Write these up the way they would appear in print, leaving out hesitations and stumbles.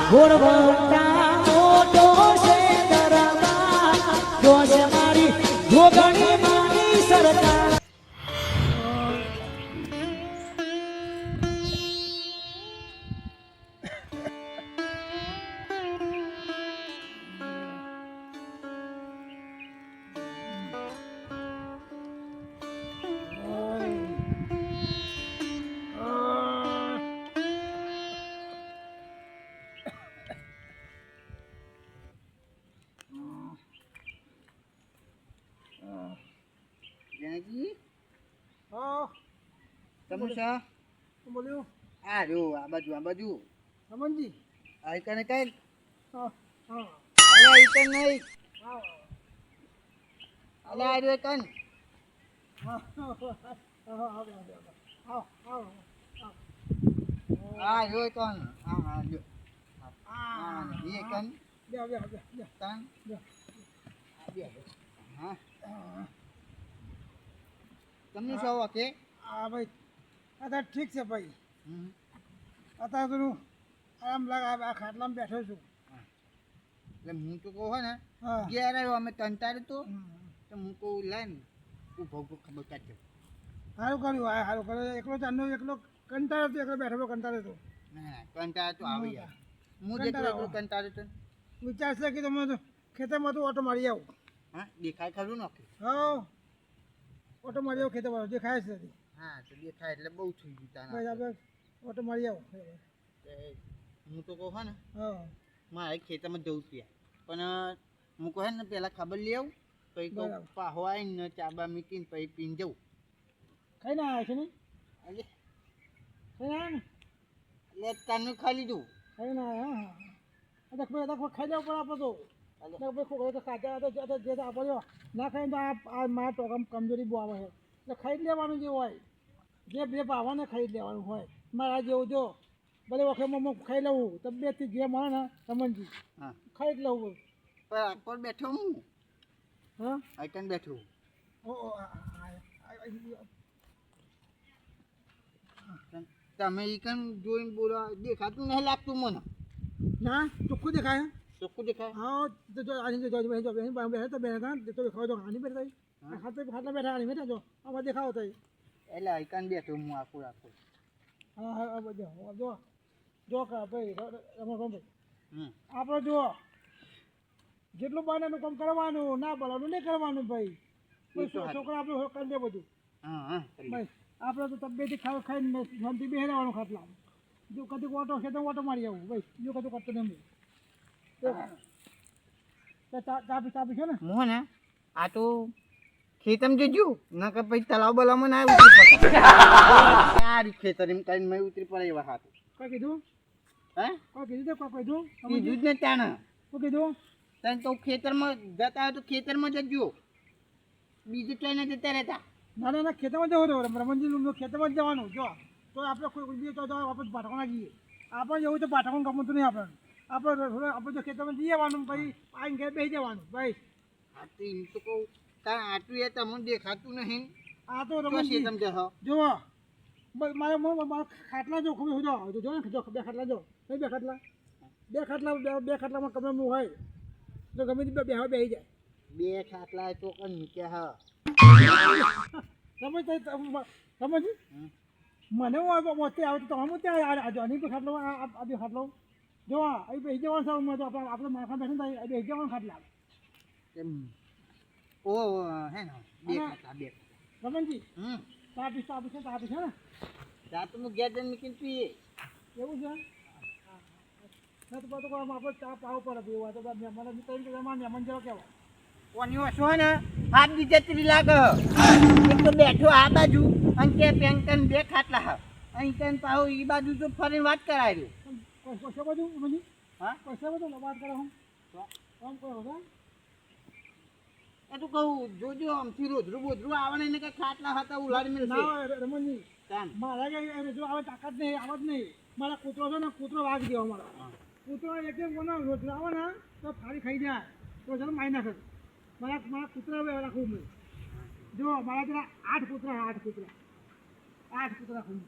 ઘોડવંતા મોટો છે દરબાર જોશ મારી જોગણી માની સરકાર જાનકી હા તમુસા શું બોલ્યું આ જો આ બાજુ રમણજી આ કને કઈ હા હા અલા ઈકન નહીં હા અલા આ જો કન હા આ જો કન આ જો આ એ કન બે તન હા તમને શું ઓકે હા ભાઈ અત્યારે ઠીક છે ભાઈ અત્યારે તો આરામ લાગે આ ખાટલામાં બેઠો છું એટલે હું તો કહું હે ને હા ઘેર આવ્યો અમે કંટાળ્યું તો હું કહું લે ને ઉભો ખબર કાઢજો સારું કર્યું એકલો ચાંદનો એકલો કંટાળો હતો એકલો બેઠો કંટાળો હતો ના કંટાળો તો આવે યાર હું જેટલો કંટાળ્યો તો વિચાર છે કે તમે ખેતરમાં તો ઓટો મારી આવું હા દેખાય ખરું નોકે હા ઓટો મારી આવું ખેતરમાં દેખાય છે હા તો દેખાય એટલે બહુ થઈ ગયું તાના ભાઈ આપણે ઓટો મારી આવું હું તો કહું હે ને હા મારે ખેતરમાં જવું છે પણ હું કહે ને પહેલાં ખબર લઈ આવું પછી કહું બરાબર. પાહો આવીને ચાબા મૂકીને પછી પીને જવું ખાઈને આવ્યા છે ને એટલે ખાઈને આવ્યા ને એટલે તાનું ખાઈ લીધું ખાઈને આવ્યા હા ખાઈ લેવું પડે આપણે તો ભાઈ તો ખાતા જે આપણે ના ખાઈને તો આ મારા ટોકમ કમજોરી બહુ આવે છે એટલે ખાઈ જ લેવાનું જે હોય જે બે ભાવને ખાઈ જ લેવાનું હોય મારા જેવું જો બધે વખત હું ખાઈ લઉં તબિયતથી જે મળે ને રમણજી હા ખાઈ જ લઉં પણ આખો બેઠો હું હા આઈકન બેઠું તમે ઈકન જોઈને બોલો દેખાતું નહીં લાગતું મને ના ચોખ્ખું દેખાય ચોખ્ખું દેખાય હા તો જો આની જો બેઠા તો બેઠા તો દેખાવ તો આની બેઠા ખાટલા બેઠા આની બેઠા જો આમાં દેખાવો થાય એટલે આઈકન બેઠું હું આખું હા હા બધું જો કા ભાઈ રમણભાઈ હમ આપણે જુઓ જેટલું બહારનું કામ કરવાનું ના બોલવાનું નહીં કરવાનું ભાઈ છોકરા આપણે કરી દે બધું હા હા ભાઈ આપણે તો તબિયતથી ખાઈને શાંતિ બેસી રહેવાનું ખાટલા જો કદી ઓટો છે તો ઓટો મારી આવું ભાઈ જો કદી કરતો નહીં ચાપી છે ને હું ને આ તો ખેતમ જજો ના કે પછી તલાવ બલાવમાં ના ઉતરી પડે આ ખેતર એમ કરીને મેં ઉતરી પડે એવા હાથું કોઈ કીધું હે કોઈ કીધું કોઈ કીધું કીધું જ ને ત્યાં શું કીધું તને તો ખેતરમાં જતા હોય તો ખેતરમાં જજો બીજું ટ્રેને જતા રહેતા ના ખેતરમાં જવું રહ્યો રમણજી ખેતરમાં જ જવાનું જો તો આપણે કોઈ જઈએ તો આપણે પાટકોના જઈએ આપણે જવું તો પાટકોને ગમતું નહીં આપણે જો ખેતરમાં જઈ આવવાનું ભાઈ આવીને ઘેર બેસી જવાનું ભાઈ હા તો એમ તો કહું તાર આટલું એ તમને દેખાતું નહીં આ તો તો રમણજી ખેતમ જશો જુઓ મારા ખાટલા જો ખબર જો ને જો બે ખાટલા જો બે ખાટલામાં કમરે મું હોય તો ગમે તે બેસી જાય બે ખાટલા તો કઈ મૂક્યા સમજ મને વસ્તી આવે તો તમે ત્યાં આની પર ખાટલો આ બે ખાટલો જો અહીં બેસી જવાનું છે આપણે માખા બેઠે થાય બેસી જવાનું ખાટલા એમ ઓ હે ને બે ખાટલા બે રમણજી હમ તાપી છે ને રાત હું ગેસ જઈને મૂકીને પીએ એવું છે ના તો બધું આપણે ચા પાવું પડે પીવું તો મહેમાન મિત્ર મહેમાન જેવો કહેવાય કોની વસ્તુ હોય ને હાથ બીજે ત્રી લાગે એક તો બેઠો આ બાજુ અને તે પેન્ટન બે ખાટલા હા અહીં કન પાહો એ બાજુ તો ફરીને વાત કરાવી પૈસા બધું રમણજી હા પૈસા બધું વાત કરે હું કામ કરો હા એ તો કહું જોજો આમથી રોજરું બોજરું આવે ને એને કે ખાટલા હતા ઉલાડી મેળશે ના રમણજી કાન મારા કે જો આવે તાકાત નહીં આવત નહીં મારા કૂતરો છે ને કૂતરો વાગ દેવો મારા કૂતરો એક કોના રોજરું આવે ને તો ફાડી ખાઈ જાય તો ચાલો મારી નાખે મારા કૂતરા રાખું મેં જો મારા પેલા 8 કૂતરા રાખું 8 કૂતરા રાખું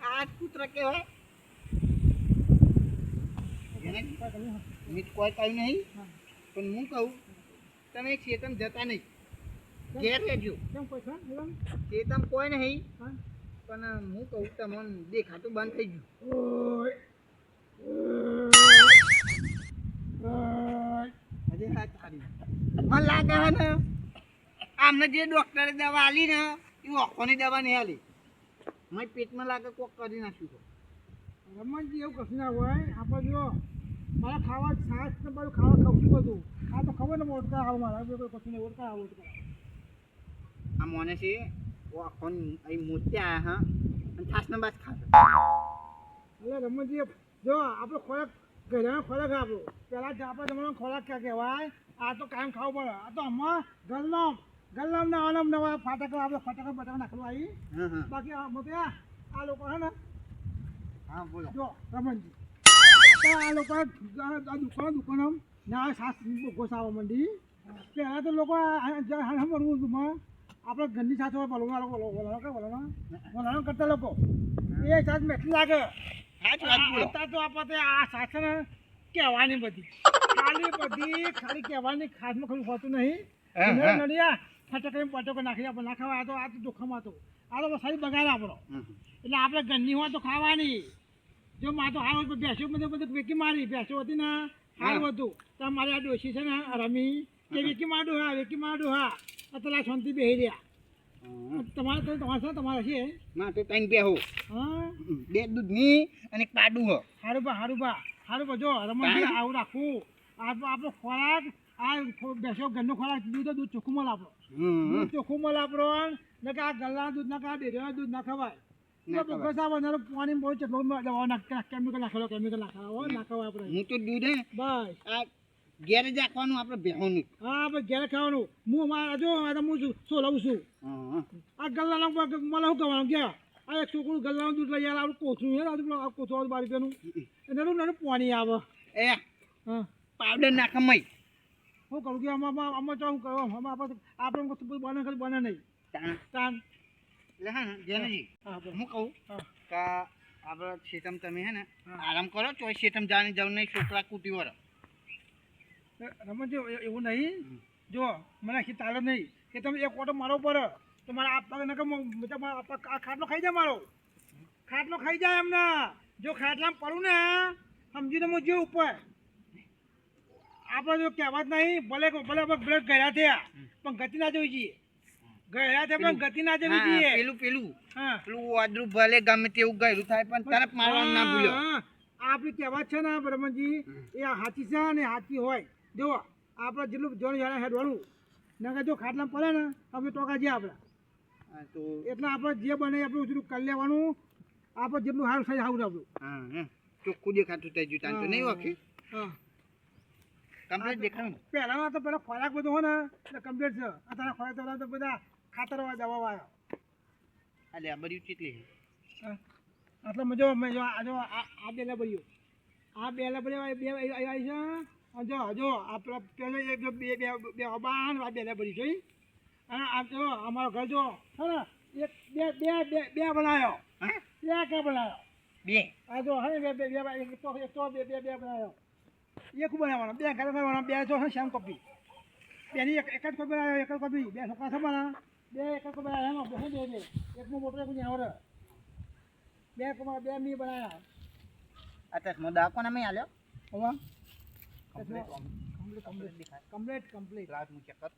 આ પુત્ર કહેવાય મીઠ કોઈ કહ્યું નહીં પણ હું કહું તમે ખેતમ જતા નહીં ઘેર રહેજો કેમ પૈસા ખેતમ કોઈ નહીં હા પણ હું કહું તમને દેખાતું બંધ થઈ ગયું હજી હા તારી મને લાગે હે ને આમને જે ડોક્ટરે દવા આલી ને એ ઓખોની દવા નહીં આલી મારી પેટમાં લાગે કોક કરી નાખ્યું છે રમણજી એવું કશું ના હોય આપણે જો મારા ખાવા છાશ ને બધું ખાવા ખાવું બધું આ તો ખબર ને ઓટકા આવું મારા કોઈ કશું નહીં ઓટકા આવું ઓટકા આ મોને છે ઓખોન અહીં મોત્યા હા અને છાસના બાદ ખાશે એટલે રમણજી જો આપણો ખોરાક ઘરેનો ખોરાક આપણો પહેલાં આપણે તમારો ખોરાક ક્યાં કહેવાય આ તો કાયમ ખાવું પડે આ તો આમાં ગલ્લામ ના આનમ નવા ફાટક આપણે ફટાકા બટાકા નાખવા આવી બાકી મોત્યા આ લોકો છે ને હા બોલો જો રમણજી આ લોકો દુકાનો ના સાસ ઘોસાવા માંડી પહેલાં તો લોકો સાંભળવું હતું આપણે ઘરની સાથે બોલવાનો કરતા લોકો એ સાસ મેઠી લાગે અત્યારે તો આપણે આ સાસ છે ને કહેવાની બધી ખાલી કહેવાની ખાસમાં ખરું હોતું નહીં નડિયા ફટાકડી પટકો નાખી આપણે ના ખાવા આ તો જોખમ હતો આ તો સારી બગાડ આપણો એટલે આપણે ઘરની હોય તો ખાવાની જો માં તો હાલ ભેંસો બધું વેકી મારી ભેંસો હતી ને સારું હતું તો મારી આ ડોશી છે ને રમી કે વેકી મારું હા અત્યારે શાંતિ બેસી રહ્યા તમારે છે માં તો ત્રણ બે હો હા બે દૂધની અને એક પાડું હો સારું બા જો રમણજી આવું રાખવું આપણો ખોરાક આ બેસો ઘરનો ખોરાક દૂધ ચોખ્ખું મળે આપણો દૂધ ચોખ્ખું મળે આપણો ને કે આ ગલ્લા દૂધ ના ખાવા ડેરીના દૂધ ના ખવાય પાણી બહુ કેમિકલ નાખેલો ના ખવાય આપણે હું તો દૂધ હે બસ આ ઘેર જ રાખવાનું આપણે બેહોનું હા આપણે ઘેર ખાવાનું હું અમારા જો હું શું લઉં છું આ ગલ્લાનો મને શું કરવાનું ક્યાં આ એક છોકરું ગલ્લાનું દૂધ લઈ આવે આપણું કોથું કોથું બાર રૂપિયાનું એનું પાણી આવે એ હા પાવડર નાખે મય શું કરું કે આમાં શું કરવા આપણે બને નહીં તાન એટલે હા ને જેનજી હું કહું કે આપણે શેતમ તમે હે ને આરામ કરો ચોઈ શેતમ જાણી જાવ નહીં છોકરા કૂટી વર રમણજી એવું નહીં જો મને આખી તાલો નહીં કે તમે એક ઓટો મારો પડે તો મારા આ ખાટલો ખાઈ જાય મારો ખાટલો ખાઈ જાય એમને જો ખાટલામાં પડું ને સમજીને હું જે ઉપર આપણે જો કહેવત નહીં ભલે ભલે ગયા થયા પણ ગતિ ના જોઈ જઈએ ગયા થયા પણ ગતિ ના જોઈ જઈએ પેલું વાદળું ભલે ગમે તેવું ગયેલું થાય પણ તરત મારવાનું ના ભૂલ્યો આપણી કહેવત છે ને બ્રહ્મજી એ સાચી છે ને સાચી હોય જો આપણે જેટલું જોણ જાણે હેડવાનું ના જો ખાટલામાં પડે ને આપણે ટોકા જઈએ આપણે તો એટલે આપણે જે બને આપણે જેટલું કરી લેવાનું આપણે જેટલું સારું થાય સારું આપણું ચોખ્ખું દેખાતું થઈ ગયું તાન તો નહીં ઓકે હા કમ્પ્લીટ દેખાયું પહેલાંનો તો પેલો ખોરાક બધો હોય ને એટલે કમ્પ્લીટ છે અત્યારે ખોરાક તો બધા ખાતર દવા આવ્યા અલે આ બધી કેટલી એટલે આ બે લેબરીઓ બે આવી છે જો આપણે પેલો બે અબાન આ બે લેબરી છે અને આ જો અમારો ઘર જો છે ને બે બનાવ્યો બે બનાવ્યો બે આ જો હે બે બનાવ્યો એક બનાવવાનો બે ઘર બનાવવાનો બે જો શ્યામ કોપી બેની એક જ કોપી બનાવ્યો એક જ કોપી બે છોકરા છે મારા બે એક જ કોપી બનાવ્યા બે એકમાં મોટો એક આવડે બે મી બનાવ્યા અત્યારે મોદા કોને મેં આલ્યો હોવા કમ્પ્લીટ રાત હું ચેક કર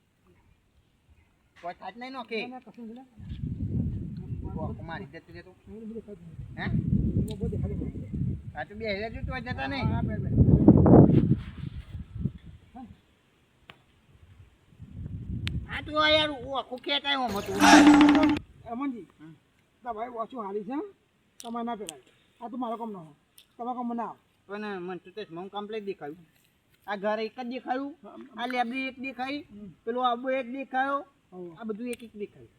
કોઈ થાત નહીં નો કે કશું ને મારી જતું જતું હે બહુ દેખાડી આ તો બે હેલે તો જતા નહીં હા બે આ તો યાર આખું ખેતાય હોમ હતું અમનજી ભાઈ ઓછું હારી છે તમારે ના પેલાય આ તો મારો કામ ન હોય તમારો કામ ના પણ મને તો હું કમ્પ્લીટ દેખાયું આ ઘર એક જ દેખાયું આ લેબરી એક દેખાઈ પેલો આબો એક દેખાયો આ બધું એક દેખાયું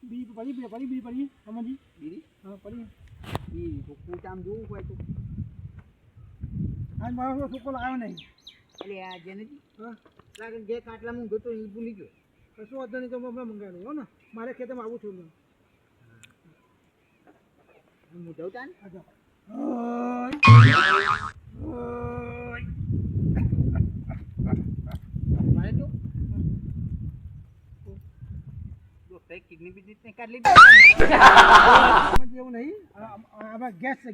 બી પડી અમનજી બીડી હા પડી બીડી તો કૂટ આમ જોવું હોય તો આજ મારો છોકરો આવ્યો નહીં એટલે આ જેનેજી લાગે જે કાટલા હું ગયો એ ભૂલી ગયો કશું વાંધો નહીં તો હમણાં મંગાવી હો ને મારે ખેતરમાં આવું છું હું જઉં તાન આ જાઓ. મારે તો ડોક્ટરે કિડની બિડની કાઢી લીધી આમાં જેવું નહીં આમાં ગેસ છે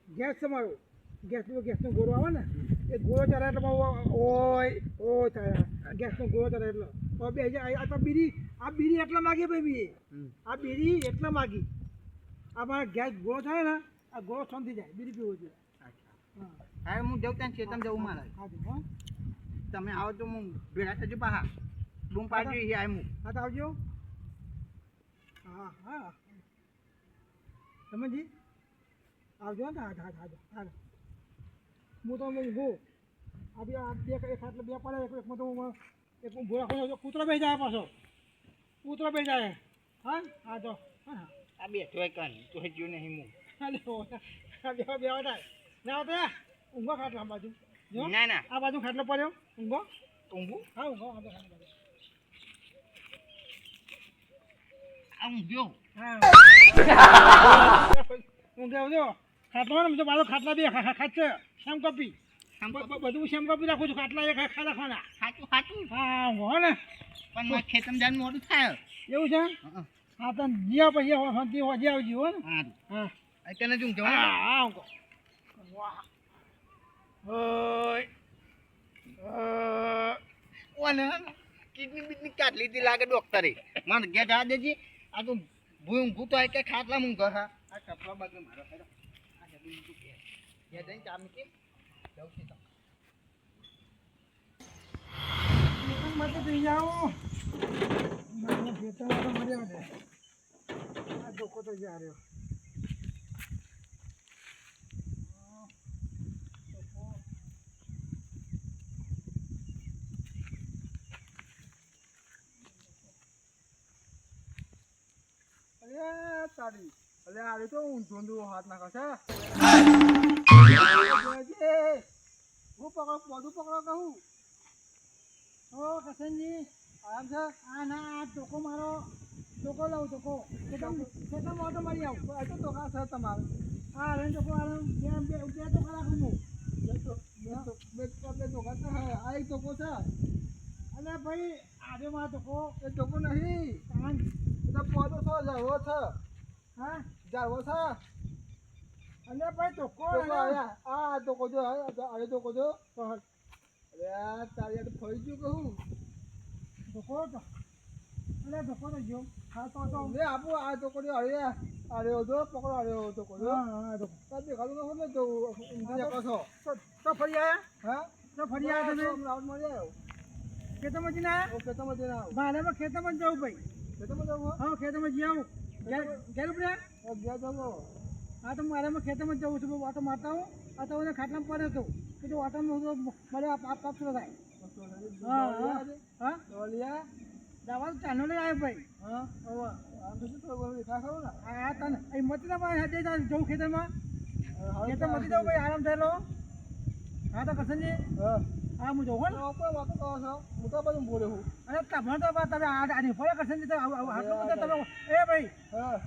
ગેસ છે મારો ગેસનો ગોળો આવે ને એ ગોળો ચડે એટલે ઓય થાય ગેસનો ગોળો ચડે એટલે તો બે આ બીડી એટલા માગી ભાઈ બી આ બીડી એટલા માગી આ મારા ગેસ ગોળો થાય ને આ ગોળો શાંતિ જાય બીડી પીવો જોઈએ હા હું જઉં ત્યાં ચેતન જવું મારે હા જી હા તમે આવો તો હું ભેગા થજો પાહા બૂમ પાડજો એ આય હું હા તો આવજો હા તમે જી આવજો ને હા હું તો ઊંઘું આ બે એક ખાટલે બે પડે એકમાં તો એક ઊભો રાખો કૂતરો બેસી જાય પાછો કૂતરો બેસી જાય હા તો હા આ બેઠો એ કાન તો હજ્યો નહીં હું બે થાય ના આવતા ઊંઘો ખાટલા આ બાજુ જો ના ના આ બાજુ ખાટલો પડ્યો ઊંઘો ઊંઘું હા ઊંઘો આ ખાટલો પડ્યો આ ઊંઘ્યો હા ઊંઘે આવજો ખાટલો ને બાજુ ખાટલા બે ખાচ্ছে શેમ કપી બધું શેમ કપી રાખું છું ખાટલા એક ખાઈ રાખવાના સાચું હા ઊંઘો ને પણ મારે ખેતમ જવાનું મોડું થાય એવું છે હા તો જીયા પછી શાંતિ હોજી આવજી હો ને સારું હા અત્યારે જ ઊંઘ જવું હા ઊંઘો વાહ ઓને કિડની બીડની કાઢ લીધી લાગે ડોક્ટરે મને ઘેર જવા દેજે આ તો ઊંઘું તો આ કે ખાટલા ઊંઘ હા આ કપડા બાજુ મારો હેડો આ જલ્દી ઊંઘું ઘેર જઈને ચા મૂકી જવું છે તો માટે પી જાઓ ખેતરમાં તો મર્યા દે આ ધોકો તો જા રહ્યો અરે તારી અરે આ તો ઊંધું હાથ નાખે છે હું પકડો બધું પકડો કહું ઓ કસનજી આરામ છે આ ના આ ટોકો મારો ટોકો લઉં ટોકો ખેતરમાં ઓટો મારી આવું આ તો ટોકા છે તમારે હા રે ટોકો બે ટોકા રાખું હું બે ટોકા છે આ એક ટોકો છે અરે ભાઈ આજે મારો ટોકો એ ટોકો નહીં એટલે પોતો છો જાળવો છે હા જાળવો છે અને ભાઈ ટોકો આ ટોકો જો અરે ટોકો જો અરે તારી તો ફરી ગયું કહું ધોકો તો અરે ધોકો તો જો હા તો લે આપો આ ધોકો જો અરે જો પકડો અરે ધોકો જો હા ધોકો તો દેખાડું ન હોય તો ઊંઘી શકો છો તો ફરી આયા હા તો ફરી આયા તમે રાઉન્ડ મારી આવ્યો ખેતરમાં જઈને આયા ખેતરમાં જઈને આવો મારે ખેતરમાં જ જવું ભાઈ ખેતરમાં જવું હા ખેતરમાં જઈ આવું ઘેર ઉપડ્યા ઘેર જવું હા તો મારે ખેતરમાં જવું છું વાટો મારતા હું આ તો ખાટલામાં પડે તો કે જો વાટામાં મારે આપ થાય હા દવા તો ચાનો લઈ આવ્યો ભાઈ હા હવે આમ તો શું ખરું ને હા તને અહીં મતી ના પાસે જવું ખેતરમાં ખેતર મતી જવું ભાઈ આરામ થયેલો હા તો કસનજી હા હું જોઉં ને કોઈ વાતો કહો છો હું તો બધું બોલ્યો હું અરે તમે તો તમે આની ફળે કસનજી આટલું બધું તમે એ ભાઈ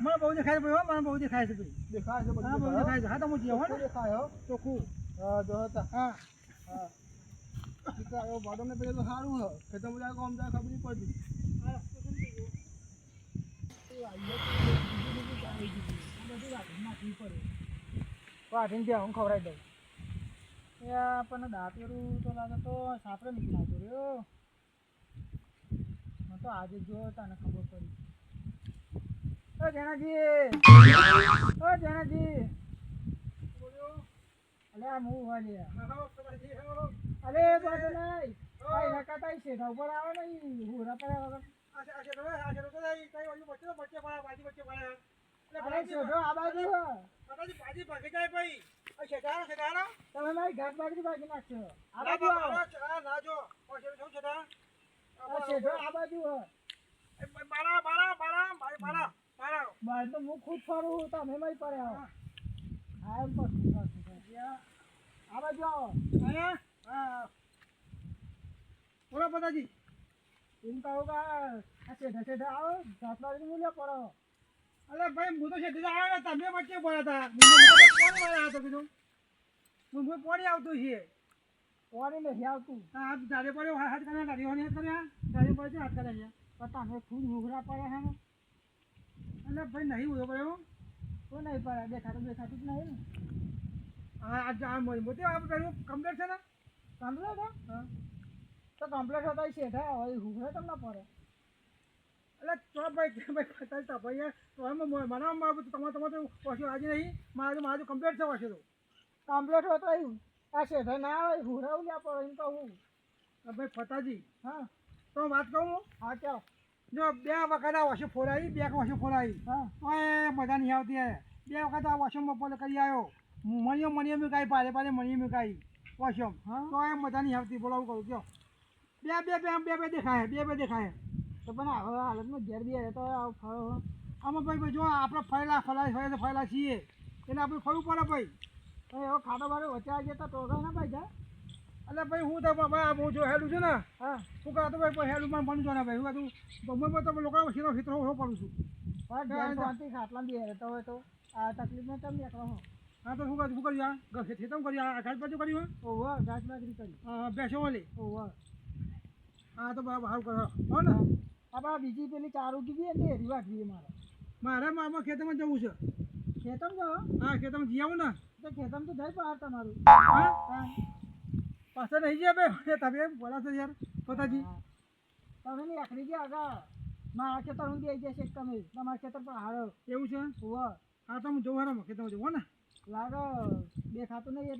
મને બહુ દેખાય ભાઈ મને બહુ દેખાય છે ભાઈ દેખાય છે હા બહુ દેખાય છે હા તો હું જેવો ને દેખાય હો ચોખ્ખું હા જો હતા હા હા બાડોને પેલા તો સારું હોય ખેતર બધા કોમ જાય ખબર નહીં પડતી વાટીને ત્યાં હું ખવડાવી દઉં એ આપણને દાંતેરું તો લાગે તો સાપડે નથી લાગતો રહ્યો મને તો આજે જો તને ખબર પડી ઓ જણાજી અલે આ હું વાલી અલે બાદ નહીં ભાઈ નકાતા શેઠા ઉપર આવે ને હુરા પર આવે તમે મારી ઘાટ બાજુ ભાગી નાખશો આ બાજુ શેઠો આ બાજુ બાર તો હું ખુદ ફરું તમે મારી પડે આવો હા એમ પણ આ બાજુ આવો હા બોલો પતાજી એમ કહો કે આ શેઠા આવો ઘાટ બાજુ મૂલ્ય પડો અરે ભાઈ હું તો શેઠી આવ્યો ને તમે વચ્ચે બોલ્યા હતા કોણ બોલ્યા હતો કીધું હું પોણી આવતું છે પોણી નથી આવતું હા ધારે પડ્યો હાથ કર્યા ગાડીઓ હાથ કર્યા ગાડી પડે હાથ કર્યા પણ તમે ખૂબ મુઘરા પડ્યા છે ને એટલે ભાઈ નહીં ઉભો પડ્યો તો નહીં પડે દેખાતું જ નહીં ને હા મોટી આ પેલું કમ્પ્લેટ છે ને કમ્પ્લેટ હા તો કમ્પ્લેટ હતો એ શેઠા હવે હુંઘરે તમને પડે એટલે તો ભાઈ ખતરતા ભાઈ તો એમ મને તમારે ઓછું આજે નહીં મારું કમ્પ્લેટ છે ઓછું તો કમ્પ્લેટ હોય તો આવ્યું આ શેઠે ના આવે હુરાવું લ્યા પડે એમ કહું ભાઈ ફતાજી હા તો વાત કહું હા ચાલો જો 2 વખત આ વોશો ફોરાઈ 2 વોશો ફોરાઈ હા તો મજા નહીં આવતી 2 વખત આ વોશો બપોરે કરી આવ્યો મણીઓ મુકાઈ પારે મણીઓ મુકાઈ વોશો તો એ મજા નહીં આવતી બોલાવું કરું કયો બે દેખાય તો પણ હવે હાલતમાં ઘેર બી તો આમાં ભાઈ જો આપણે ફરેલા છીએ એટલે આપણે ફરવું પડે ભાઈ એવો ખાટો બારો વચ્ચે આવી જતા ટોકા ના ભાઈ જા એટલે ભાઈ હું તો બાબા હું જો હેલું છું ને હા શું કહો તો ભાઈ હેલું પણ બનજો ને ભાઈ હું કહું તો લોકો સીધો પડું છું શાંતિ ખાટલા બી હેરતો હોય તો આ તકલીફમાં તમે એકલો હો હા તો શું કર્યું ખેતમ કર્યું ઘાસ બાજુ કર્યું ઓહો ઘાસ બાજરી કરી બેસો ઓલી ઓહો હા તો સારું કરો હો ને આ બીજી પેલી ચારું કીધી એટલે હેરી વાટવી મારે મારા ખેતરમાં જવું છે ખેતમ જાઓ હા ખેતમાં જઈ આવું ને તો ખેતમ તો જાય બહાર તમારું હા પાછા નહીં ગયા ભાઈ તમે બોલા છો યાર પોતાજી તમે નહીં આખરી ગયા આગળ મારા ખેતર હું આવી જશે તમે તમારા ખેતર પર હારો એવું છે હોવ હા તો હું જોવા રમો ખેતરમાં જવું ને લાગે દેખાતું નહીં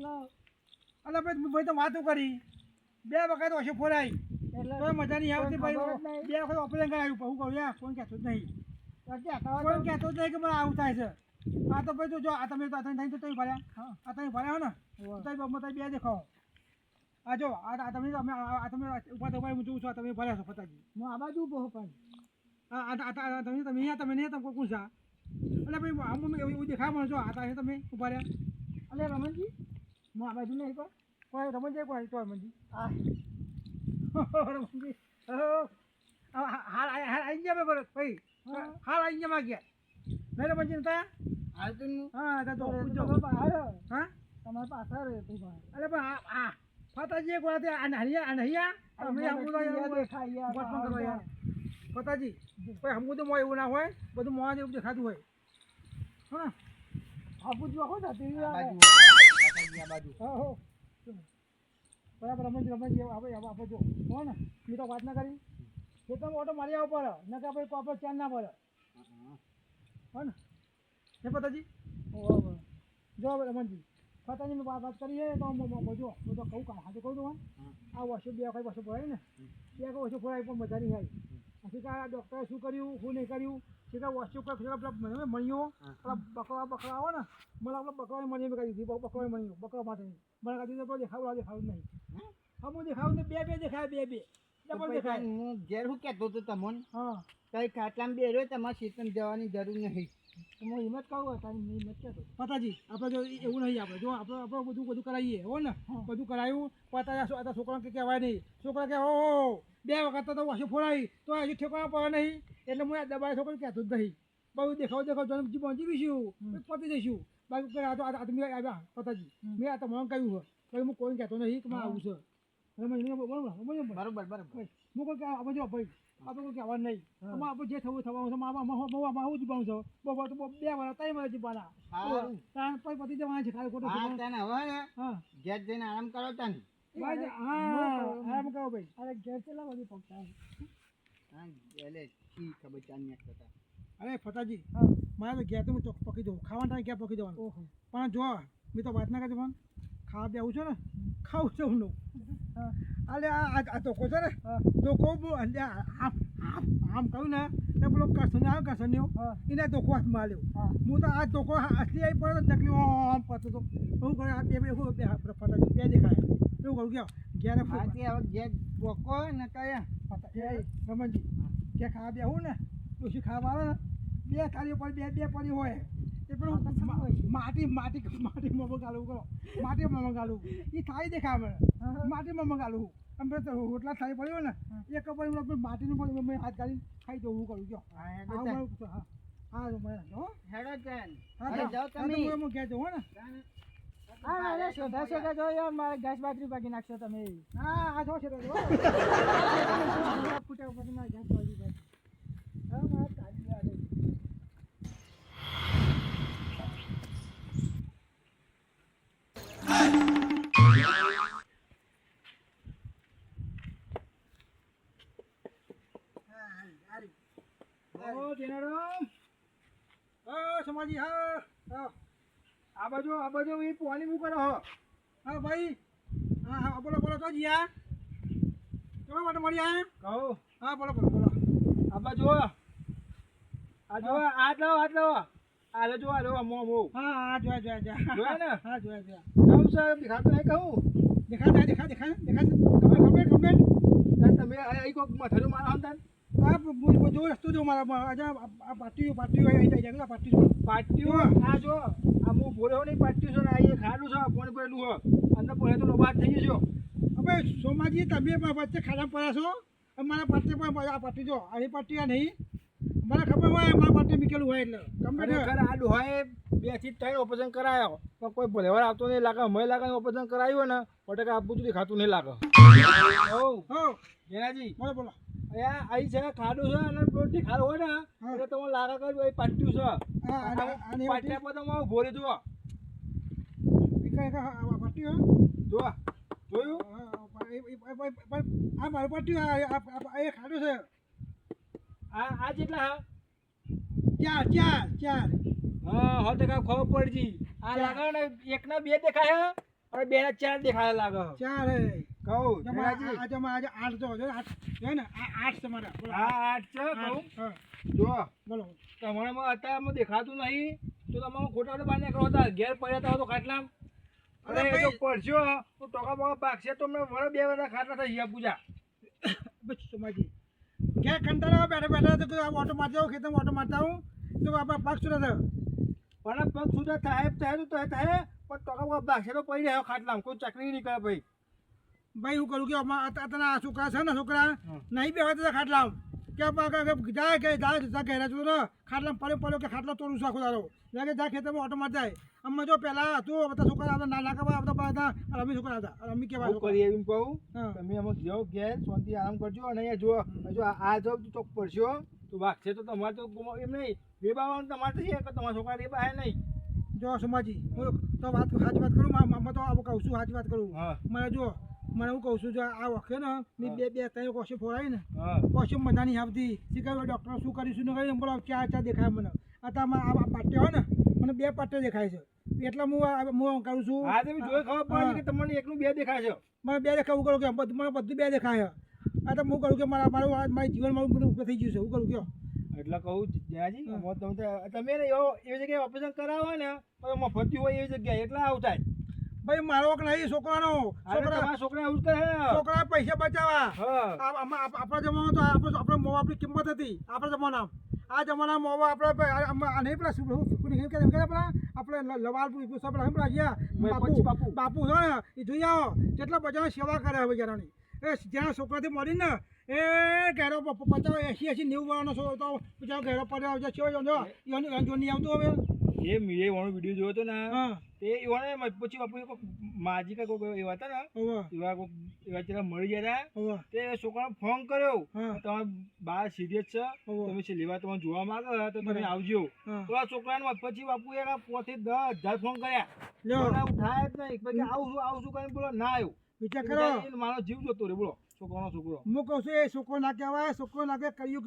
એટલે ભાઈ તો વાતો કરી 2 વખત ઓછો ફોરાઈ એટલે કોઈ મજા નહીં આવતી ભાઈ 2 વખત ઓપરેશન કરાવ્યું હું કહું યાર કોઈ કહેતું જ નહીં કોઈ કહેતું જ નહીં કે મને આવું થાય છે આ તો ભાઈ જો આ તમે ભર્યા આ તમે ભર્યા હો ને તો 2 દેખાવો આ જો આ તમે ઉભા હું જોઉં છું તમે ભર્યા છો ફતાજી હું આ બાજુ ઉભો પણ તમે નહીં તમે કોણ છે એટલે ભાઈ એવું દેખાય મને જો આ તમે ઉભા રહ્યા એટલે રમણજી હું આ બાજુ નહીં પણ કોઈ રમણજી કોઈ તો રમણજી રમણજી હાલ આવી ગયા ભાઈ હાલ આવી ગયા ગયા નહીં રમણજી નતા આવતું હા તો હા તમારે પાછા રહે અરે પણ હા ફતાજી એક વાત ફતાજી ભાઈ હમું તો મોં એવું ના હોય બધું મોં એવું દેખાતું હોય હા આપું જો હો બાજુ બરાબર રમણજી આપણે જો હો ને મેં તો વાત ના કરી ખેતરમાં ઓટો મારી આવો પડે ને કે ભાઈ આપણે ચાર ના પડે હો ને હે ફતાજી જો રમણજી ફતાજી મેં વાત કરીએ તો જો હું તો કહું હાજર કહું છું આ વર્ષો 2 વખત વર્ષો ભરાય ને 2 વર્ષો ભરાય પણ મજા નહીં આવી પછી કે આ ડૉક્ટરે શું કર્યું શું નહીં કર્યું કે વર્ષો મને મણીઓ પેલા બકરા આવે ને મને આપણે બકરાની મણીઓ કરી દીધી બકરાની મણીઓ બકરા માટે મને કાઢી દીધો દેખાવું નહીં હા હું દેખાવું ને 2 દેખાય 2 ડબલ દેખાય હું ઘેર શું કહેતો હતો તમને હા કઈ ખાટલામાં બેર્યો તમારે શીતમ જવાની જરૂર નહીં હું હિંમત કહું તારી હિંમત કહેતો ફતાજી આપણે જો એવું નહીં આપણે જો આપણે બધું કરાવીએ હો ને બધું કરાવ્યું પતા છોકરાને કહેવાય નહીં છોકરા કે હો 2 વખત તો વાસુ ફોડાવી તો હજુ ઠેકવા પડે નહીં એટલે હું આ દબાઈ છોકરો કહેતું જ નહીં બહુ દેખાવ જીવીશું પતી જઈશું બાકી આ તો આવ્યા પતાજી મેં આ તો મને કહ્યું છે હું કોઈ કહેતો નહીં કે મારે આવું છે બરોબર હું કોઈ આપણે જો ભાઈ આપણે કોઈ કહેવાનું નહીં આપણે જે થવું થવાનું છે હું જીવવાનું છે બપોર તો 2 વાર 3 વાર જીવવાના પછી પતી જવાના છે ખાલી ખોટું હવે ને ઘેર જઈને આરામ કરો તને આરામ કરો ભાઈ અરે ઘેર ચેલા બધી પકતા એટલે ઠીક ખબર ચાંદ કરતા અરે ફતાજી મારે તો ઘેર તો હું પકી દઉં ખાવાના ટાઈમ ક્યાં પકી દેવાનું પણ જો મેં તો વાત ના કરી પણ ખાવા બે આવું છું ને ખાવું છું હું અરે આ ધોકો છે ને ધોકો આમ કહું ને પેલો કરસન આવે કરસન એને ધોકો હાથમાં આવ્યો હું તો આ ધોકો asli આવી પડે તો નકલી આમ કરતો હતો હું કરે આ 2 ફટાજી 2 દેખાય એવું કરું કે ઘેરે હવે ઘેર ધોકો ને કયા રમણજી કે ખાવા બે આવું ને ઓછી ખાવા આવે ને 2 થાળીઓ પર 2 પડી હોય એ પેલું માટીમાં મંગાલું કરો માટીમાં મંગાલું એ થાળી દેખાય મને માટીમાં મંગાલું અમે રોટલા થાળી પડ્યો ને એક કપડ માટીનું પણ હાથ ગાળી ખાઈ દઉં હું કરું જો હા હા તો ભાઈ હો હેડો ચાલ હા હવે જાઓ તમે હું ઘેર જઉં હો ને હા એટલે શોધા શોધા જો યાર મારે ઘાસ બાજરી પાકી નાખશો તમે હા આ જો છે તો ફૂટા ઉપર મારે ઘાસ બાજરી પાકી હા મારે કાઢી આવે ઓ દિનારામ સમાજી હા હા આ બાજુ એ પાણી મૂકો હો હા ભાઈ હા બોલો બોલો તો જીયા કેવા માટે મળ્યા કહો હા બોલો બોલો બોલો આ બાજુ આ જો હાથ લાવો આ લો જો આ લો મો હા હા જોયા ને હા જોયા કેમ સાહેબ દેખાતું નહીં કહું દેખાય કમ્પ્લેટ તમે અહીં કોક મથરું મારા હમ આ જો રસ્તો જો મારા આ પાટીઓ આ જો આ હું બોલ્યો નહીં પાટીઓ છે ને આ ખાડું છે પાણી ભરેલું હોય અંદર પડે તો લોબાટ થઈ ગયો હવે સોમાજી તમે વચ્ચે ખાડા પડ્યા છો મારા પાટી પણ આ પાટી જો આ પાટી આ નહીં મને ખબર હોય મારા પાટી મૂકેલું હોય એટલે ખરેખર આ ડોહાએ 2 થી 3 ઓપરેશન કરાયો પણ કોઈ ભલેવાર આવતો નહીં લાગે અમે લાગે ઓપરેશન કરાયું ને ફટકા આપવું તો દેખાતું નહીં લાગે હો જેનાજી બોલો અહીંયા અહીં છે ખાડું છે અને પ્લોટથી ખાડો હોય ને એટલે તમને લાગે કે એ પાટ્યું છે પાટ્યા પર તમે ઉભો રહી જુઓ પાટ્યું જુઓ જોયું આ મારું પાટ્યું એ ખાડું છે આ જેટલા ચાર હા 100% ખબર પડી આ લાગે ને 1 ના 2 દેખાય અને 2 ના 4 દેખાય લાગે 4 હે કહું જમાજી આજે 8 જો હે ને આ 8 તમારા હા 8 છે કહું જો બોલો તમારામાં અત્યારે દેખાતું નહીં તો તમે ખોટા બાર નીકળો હતા ઘેર પડ્યા તો ખાટલા અરે જો પડશો તો ટોકા બોકા પાકશે તો મેં વળે 2 વાર ખાટલા થઈ ગયા પૂજા બસ સમાજી ક્યાં કંટાળા બેઠા તો ઓટો મારતા હું ખેતરમાં ઓટો મારતા હું તો આપણા પગ સુધા થયો પણ પગ સુધા થાય તો થાય પણ ટોકા બોકા પાકશે તો પડી રહ્યો ખાટલામાં કોઈ ચકરી નહીં કરે ભાઈ હું કરું કે અત્યારના છોકરા છે ને છોકરા નહીં બેવા તો ખાટલા કે જાય ઘેરા છું ને ખાટલા પડ્યો કે ખાટલા તોડું છું આખો દારો કે જાય ખેતરમાં ઓટો માર જાય અમે જો પેલા હતું બધા છોકરા આવતા નાના કવા આવતા હતા રમી છોકરા હતા રમી કેવા કરીએ એમ કહું તમે અમે જાઓ ઘેર શાંતિ આરામ કરજો અને અહીંયા જો આ જો ચોક પડશો તો વાગશે તો તમારે તો એમ નહીં બે બાવાનું તમારે તો છે કે તમારા છોકરા એ બહાર નહીં જો સમાજી હું તો સાચી વાત કરું મેં તો આવું કહું છું સાચી વાત કરું મને જો મને હું કહું છું જો આ વખતે ને મેં 2-3 કોશી ફોરાવી ને કોશી મજા નહીં આવતી શીખર ડૉક્ટર શું કરીશું ને કહી બોલો 4 દેખાય મને અત્યારે આ પાટ્યા હોય ને મને 2 પાટ્યા દેખાય છે એટલે હું કરું છું હા તમે જોઈ ખબર પડે કે તમને એકનું 2 દેખાય છે મને 2 દેખાય હું કરું કે મને બધું 2 દેખાય આ તો હું કરું કે મારું જીવન મારું બધું ઉપર થઈ ગયું છે હું કરું કયો એટલે કહું જ્યાંજી તમે એવી જગ્યાએ ઓપરેશન કરાવો ને તો મફતી હોય એવી જગ્યાએ એટલે આવું થાય ભાઈ મારો વખત નહીં છોકરાનો છોકરા આવું કરે છોકરા પૈસા બચાવવા આપણા જમાનામાં તો આપણે મોવા આપણી કિંમત હતી આપણા જમાનામાં આ જમાનામાં મોવા આપણે નહીં પેલા આપણે લવાલપુર બાપુ છે ને એ જોઈ આવો કેટલા બધાની સેવા કરે હવે બિચારાની જ્યાં છોકરાથી મળીને એ ઘેરો 50-80-90 વાળાનો છો તો બિચારો ઘેરો પડ્યો જો નહીં આવતું હવે એ મેં વાળો વિડીયો જોયો હતો ને તે એવાને પછી બાપુ માજી કા કોઈ એવા હતા ને એવા જરા મળી ગયા તે છોકરાને ફોન કર્યો તમારે બાર સિરિયસ છે તમે લેવા તમારે જોવા માંગે તો તમે આવજો તો આ છોકરાને પછી બાપુ એ 5 થી 10,000 ફોન કર્યા ઉઠાય જ નહીં પછી આવું શું કરીને બોલો ના આવ્યો વિચાર કરો મારો જીવ જતો રે બોલો છોકરો હું કહું છું એ છોકરો ના કહેવાય છોકરો ના કર્યું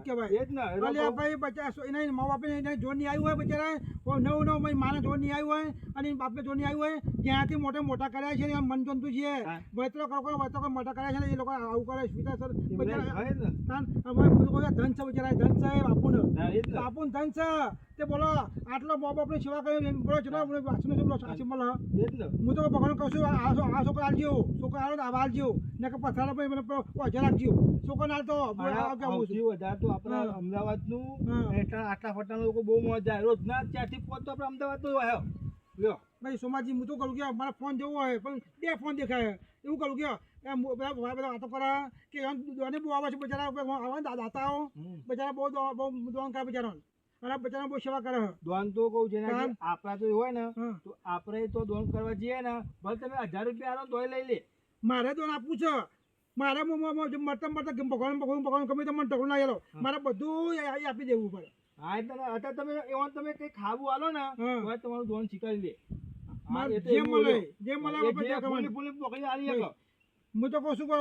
કહેવાય એ જ ને ભાઈ બચ્ચા એના મા બાપે એને જોર નહીં આવ્યું હોય બચારા નવું માને જોર નહીં આવ્યું હોય અને બાપને જોર નહીં આવ્યું હોય જ્યાંથી મોટા કર્યા છે મન જંતુ છે વૈતરો મોટા કર્યા છે ને એ લોકો આવું કરે ધન છે બચારા ધન છે બાપુને ધન છે તે બોલો આટલો મા બાપની સેવા કરી બોલો ચલો હું તો ભગવાન કહું છું આ છોકરા આવજો છોકરા આવો આવા આવજો ને કે પથારા મને ઓછા રાખજો છોકરો ના તો આપણા અમદાવાદ નું આટલા ફટાના લોકો બહુ મજા જાય રોજ ના 4 થી 5 તો આપણે અમદાવાદ નું હોય લ્યો ભાઈ સોમાજી હું તો કરું કે મારા ફોન જેવો હોય પણ 2 ફોન દેખાય એવું કરું કે બધા વાતો કરે કે બહુ આવે છે બચારા દાતાઓ બચારા બહુ દોન કરે બચારા મારા બચ્ચાનો બહુ સેવા કરે છે. દોન તો કહું જેના કામ? આપણા તો હોય ને હા. તો આપણે તો દોન કરવા જઈએ ને ભલે તમે 1000 રૂપિયા આલો તોય લઈ લે. મારે તો આપવું છે. મારે મળતા ભગવાન ગમે તો મને ઢગલો ના આલો. મારે બધું અહીં આપી દેવું પડે. હા એટલે અત્યારે તમે એવા તમે કઈ ખાવું આલો ને હા. તો તમારું દોન સ્વીકારી લે. હા, મારે એ તો જે એવું મળે હોય. જે મળે એ આપણે જે ત્યાં કરવાનું. ફૂલી પકડી આલી શકો. હું તો કહું છું કે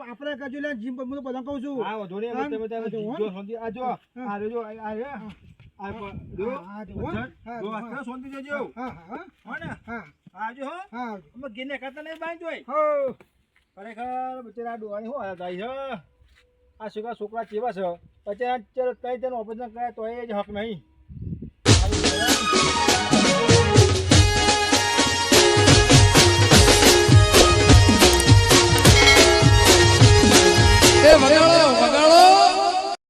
આપણે કજુ લે જીમ હું તો બધા કહું છું. હા વાંધો નહીં. કામ? તમે આ જો, હો. જો શાંતિ આ જો હા. આ રહ્યો જો આ રે આ જો હા, જો, હો. હા, જો હા. આ શાંતિ જોજો. હા હા હો ને હા આ જો હો હા અમે ગીને કરતા નહીં બાંધ જોઈ. હો ખરેખર બિચારા ડોહાની શું હાલત આવી છે. આ છોકરા કેવા છે બચારા ચાલ કઈ તેનું ઓપરેશન કરે તો એ જ હક નહીં. એ વરિયાળો